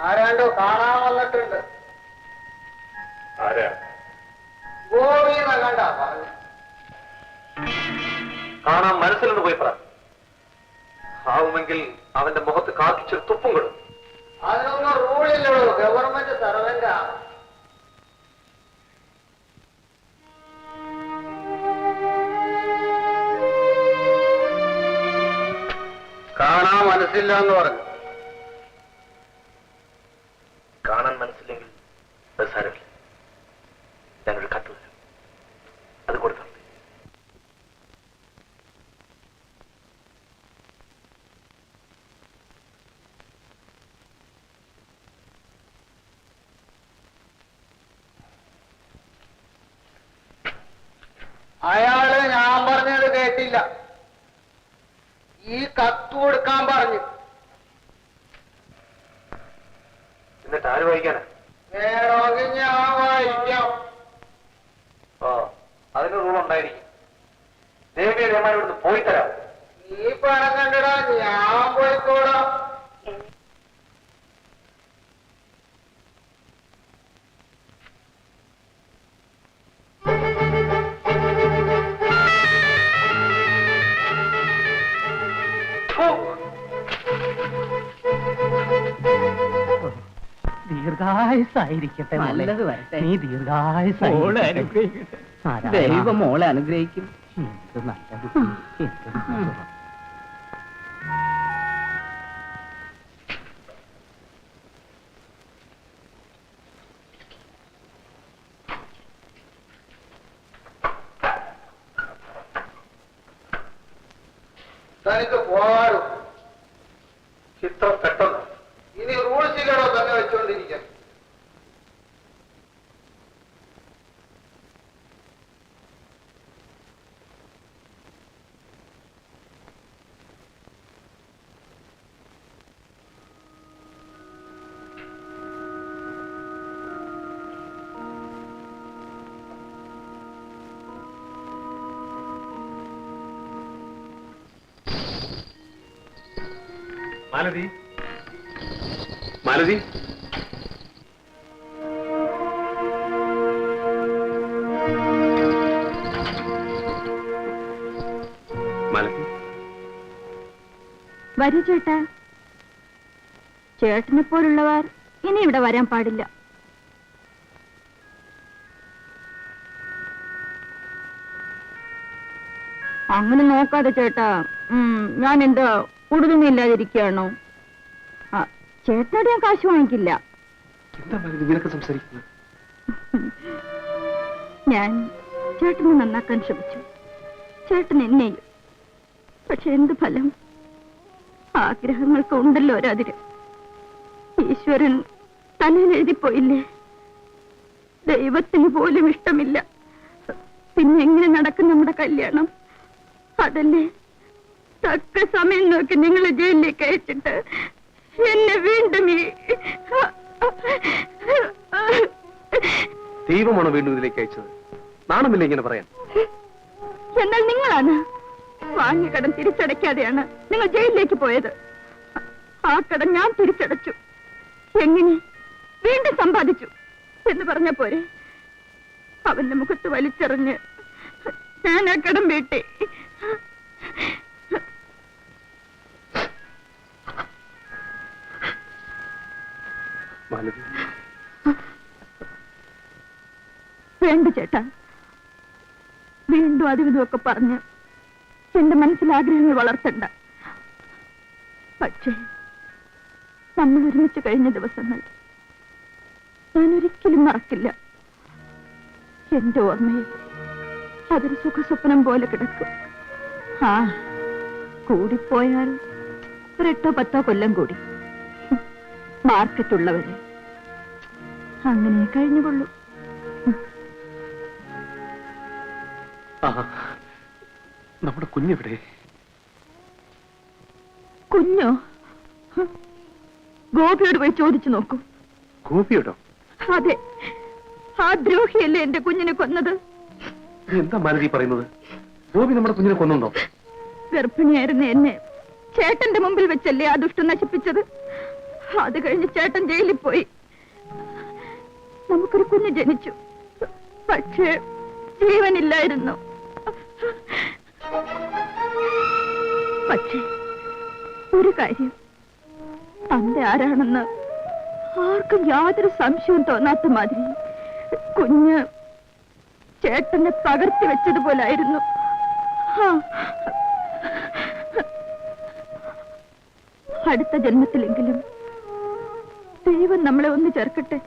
ആരാണ്ടോ കാണാൻ വന്നിട്ടുണ്ട്. ആരാ? ഗോപിയെന്ന കണ്ടാ പറഞ്ഞു. കാണാൻ മനസ്സിലെന്ന് പോയി പറ. ആവുമെങ്കിൽ അവന്റെ മുഖത്ത് കാക്കിച്ചൊരു തുപ്പും കൊടുക്കും. അതിനൊന്നും റൂളില്ലല്ലോ, ഗവൺമെന്റ് സർവന്റാ. കാണാൻ മനസ്സില്ല എന്ന് പറഞ്ഞു. കാണാൻ മനസ്സില്ലെങ്കിൽ സാരമില്ല, ഞാനൊരു കത്ത് തരാം, അത് കൊടുത്താൽ മതി. അയാള് ഞാൻ പറഞ്ഞത് കേട്ടില്ല. ഈ കത്ത് കൊടുക്കാൻ പറഞ്ഞു. എന്നിട്ട് ആര് വായിക്കാനാ? വേണമെങ്കിൽ ഞാൻ വായിക്കാം. അതിന് റൂൾ ഉണ്ടായിരിക്കും. ദേവിയെ രമാൻ ഇവിടുന്ന് പോയി തരാം. നീ പണം കണ്ടിടാ, ഞാൻ പോയിക്കോടാം. ദീർഘായുസായിരിക്കട്ടെ. നല്ലത് വരട്ടെ. നീ ദീർഘായുസായിരിക്കട്ടെ. ദൈവം മോളെ അനുഗ്രഹിക്കും. എന്ത് നല്ല ബുദ്ധി, എന്ത് സുഖം. തനിക്ക് പോകാറും ഇത്ര പെട്ടെന്ന് ഇനി റൂൾസിലോ തന്നെ വെച്ചുകൊണ്ടിരിക്കാം. മാലതി, മാലതി, മാലതി. വരൂ ചേട്ടാ. ചേട്ടനെ പോലുള്ളവർ ഇനി ഇവിടെ വരാൻ പാടില്ല. അങ്ങനെ നോക്കാതെ ചേട്ടാ. ഞാൻ എന്താ ഉടുതുമില്ലാതിരിക്കുകയാണോ? ചേട്ടനോട് ഞാൻ കാശ് വാങ്ങിക്കില്ല. എന്താ മാലതി നിനക്ക് സംസാരിക്കുന്നത്? ഞാൻ ചേട്ടനെ നന്നാക്കാൻ ശ്രമിച്ചു, ചേട്ടൻ എന്നെയും. പക്ഷെ എന്ത് ഫലം? ആഗ്രഹങ്ങൾക്ക് ഉണ്ടല്ലോ ഒരതിര്. ഈശ്വരൻ തലയിൽ എഴുതിപ്പോയില്ലേ. ദൈവത്തിന് പോലും ഇഷ്ടമില്ല. പിന്നെ എങ്ങനെ നടക്കും നമ്മുടെ കല്യാണം? അതല്ലേ തക്ക സമയം നോക്കി നിങ്ങൾ ജയിലിലേക്ക് അയച്ചിട്ട് എന്നെ വീണ്ടും ദൈവമാണോ വീണ്ടും ഇതിലേക്ക് അയച്ചത്? നാണമില്ല ഇങ്ങനെ പറയാൻ. എന്നാൽ നിങ്ങളാണ് വാങ്ങിയ കടം തിരിച്ചടയ്ക്കാതെയാണ് നിങ്ങൾ ജയിലിലേക്ക് പോയത്. ആ കടം ഞാൻ തിരിച്ചടച്ചു. എങ്ങനെ? വീണ്ടും സമ്പാദിച്ചു എന്ന് പറഞ്ഞ പോരെ? അവന്റെ മുഖത്ത് വലിച്ചെറിഞ്ഞ് ഞാൻ ആ കടം വീട്ടി. വേണ്ട ചേട്ടാ, വീണ്ടും അതും ഇതുമൊക്കെ പറഞ്ഞ് എന്റെ മനസ്സിൽ ആഗ്രഹങ്ങൾ വളർത്തണ്ട. പക്ഷേ നമ്മൾ ഒരുമിച്ച് കഴിഞ്ഞ ദിവസങ്ങൾ ഞാൻ ഒരിക്കലും മറക്കില്ല. എന്റെ ഓർമ്മയിൽ അതൊരു സുഖസ്വപ്നം പോലെ കിടക്കും. കൂടിപ്പോയാൽ 8-10 കൊല്ലം കൂടി. മാർക്കറ്റുള്ളവര് അങ്ങനെ കഴിഞ്ഞുകൊള്ളൂ. നമ്മുടെ കുഞ്ഞെവിടെ? കുഞ്ഞോ? ഗോപിയോട് പോയി ചോദിച്ചു നോക്കൂ. ഗോപിയോടോ? അതെ, ആ ദ്രോഹിയല്ലേ എന്റെ കുഞ്ഞിനെ കൊന്നത്. എന്താ മാലതി പറയുന്നത്? ഗോപി നമ്മുടെ കുഞ്ഞിനെ കൊന്നുണ്ടോ? ഗർഭിണിയായിരുന്ന എന്നെ ചേട്ടന്റെ മുമ്പിൽ വെച്ചല്ലേ ആ ദുഷ്ടം നശിപ്പിച്ചത്. അത് കഴിഞ്ഞ് ചേട്ടൻ ജയിലിൽ പോയി. നമുക്കൊരു കുഞ്ഞ് ജനിച്ചു. പക്ഷേ ജീവനില്ലായിരുന്നു. പക്ഷേ ഒരു കാര്യം, തന്റെ ആരാണെന്ന് ആർക്കും യാതൊരു സംശയവും തോന്നാത്ത മാതിരി കുഞ്ഞ് ചേട്ടനെ പകർത്തി വെച്ചതുപോലായിരുന്നു. അടുത്ത ജന്മത്തിലെങ്കിലും ദൈവം നമ്മളെ ഒന്ന് ചേർക്കട്ടെ.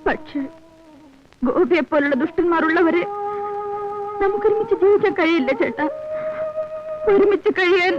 പക്ഷെ ഗോപിയെ പോലുള്ള ദുഷ്ടന്മാരുള്ളവരെ നമുക്കൊരുമിച്ച് ജീവിക്കാൻ കഴിയില്ല ചേട്ടാ. ഒരുമിച്ച് കഴിയാൻ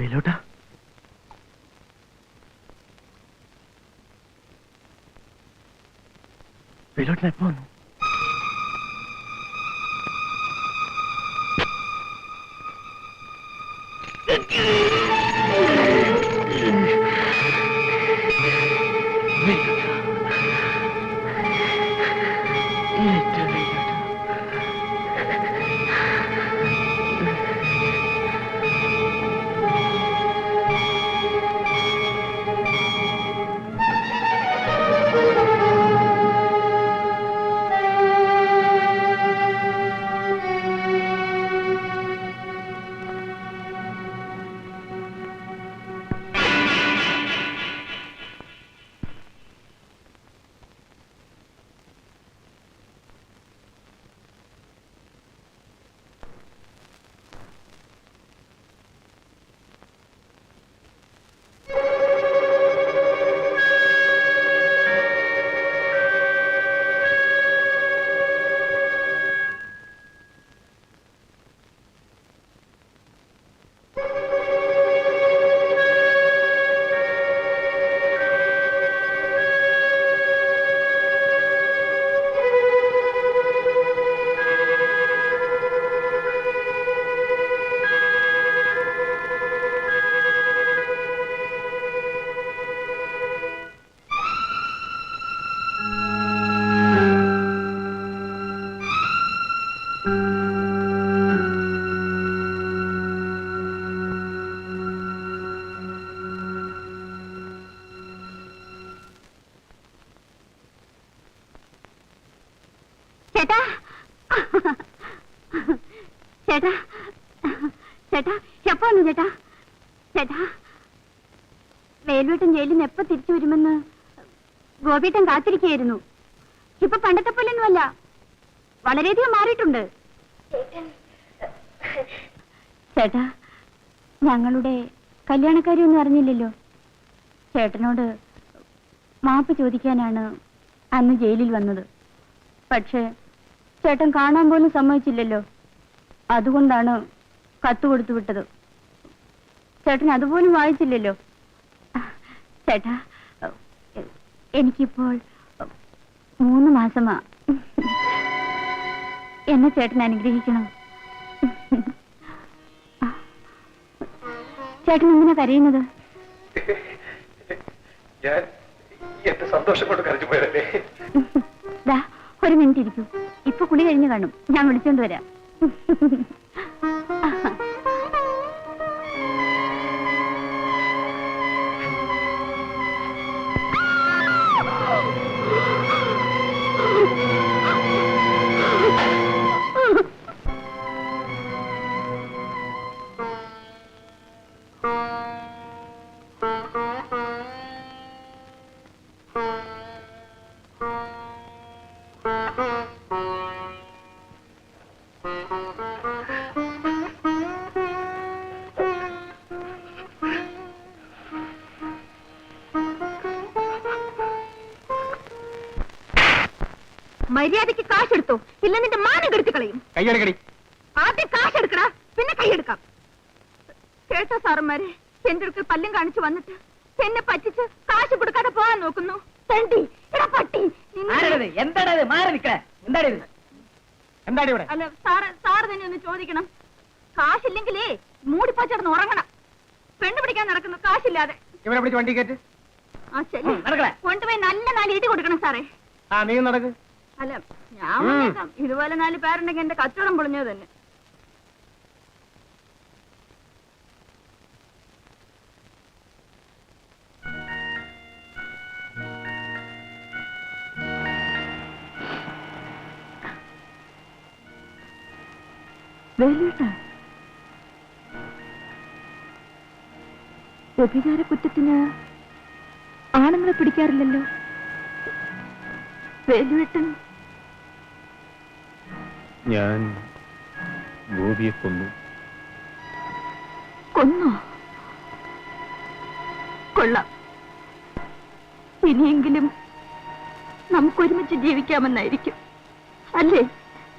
വേലോട്ടാ, വേലോട്ടിന് എപ്പോ വന്നു? ചേട്ടാ, ചേട്ടാ, ചേട്ടാ, എപ്പോ വന്നു ചേട്ടാ? ചേട്ടാ, വേലുവേട്ടൻ ജയിലിൽ നിന്ന് എപ്പോ തിരിച്ചു വരുമെന്ന് ഗോപിയേട്ടൻ കാത്തിരിക്കുകയായിരുന്നു. ഇപ്പൊ പണ്ടത്തെ പോലെയൊന്നുമല്ല, വളരെയധികം മാറിയിട്ടുണ്ട്. ചേട്ടാ, ഞങ്ങളുടെ കല്യാണക്കാരിയൊന്നും അറിഞ്ഞില്ലല്ലോ. ചേട്ടനോട് മാപ്പ് ചോദിക്കാനാണ് അന്ന് ജയിലിൽ വന്നത്. പക്ഷേ ചേട്ടൻ കാണാൻ പോലും സമ്മതിച്ചില്ലല്ലോ. അതുകൊണ്ടാണ് കത്ത് കൊടുത്തു വിട്ടത്. ചേട്ടൻ അതുപോലും വായിച്ചില്ലല്ലോ. ചേട്ടാ, എനിക്കിപ്പോൾ 3 മാസമാ. എന്നെ ചേട്ടൻ അനുഗ്രഹിക്കണം. ചേട്ടൻ എന്തിനാ കരയുന്നത്? ഞാൻ എന്റെ സന്തോഷം കൊണ്ട് കരഞ്ഞു പോയതല്ലേ. ഒരു മിനിറ്റ് ഇരിക്കൂ. ഇപ്പൊ കുളി കഴിഞ്ഞു കാണും. ഞാൻ വിളിച്ചോണ്ട് വരാം. മര്യാദയ്ക്ക് കാശെടുത്തോ, ഇല്ല നിന്റെ മാനം കെടുത്തി കളയും. കയ്യെടുക്കടി. ആദ്യം കാശെടുക്കടാ, പിന്നെ കൈയെടുക്കാം. കേട്ടോ സാറന്മാരെ, എന്റെ അടുക്കൽ പല്ലും കാണിച്ചു വന്നിട്ട് എന്നെ പറ്റിച്ച് കാശ് കൊടുക്കാതെ പോകാൻ നോക്കുന്നു. തണ്ടി എടാ പട്ടി. എന്താണത്? മാറി നിൽക്കണേ. എന്താണിത്? എന്താടി ഇവിടെ? അല്ല സാറ് തന്നെ ഒന്ന് ചോദിക്കണം. കാശില്ലെങ്കിലേ മൂടിപ്പാച്ചടന്ന് ഉറങ്ങണം. പെണ്ണ് പിടിക്കാൻ നടക്കുന്നു കാശില്ലാതെ. ഇവരെ പിടിച്ച് വണ്ടി കയറ്റ്. ആ ശരി, കൊണ്ടുപോയി നല്ല 4 ഇടി കൊടുക്കണം സാറേ. ആ നീ നടക്ക്. അല്ല ഞാൻ വന്നേക്കാം. ഇതുപോലെ 4 പേരുണ്ടെങ്കിൽ എന്റെ കച്ചവടം പൊളിഞ്ഞത് തന്നെ. വ്യഭിചാര കുറ്റത്തിന് ആണുങ്ങളെ പിടിക്കാറില്ലല്ലോ. വേലുവേട്ടൻ ഞാൻ ഗോപിയെ കൊന്നു. കൊന്നോ? കൊള്ളാം. ഇനിയെങ്കിലും നമുക്കൊരുമിച്ച് ജീവിക്കാമെന്നായിരിക്കും അല്ലേ?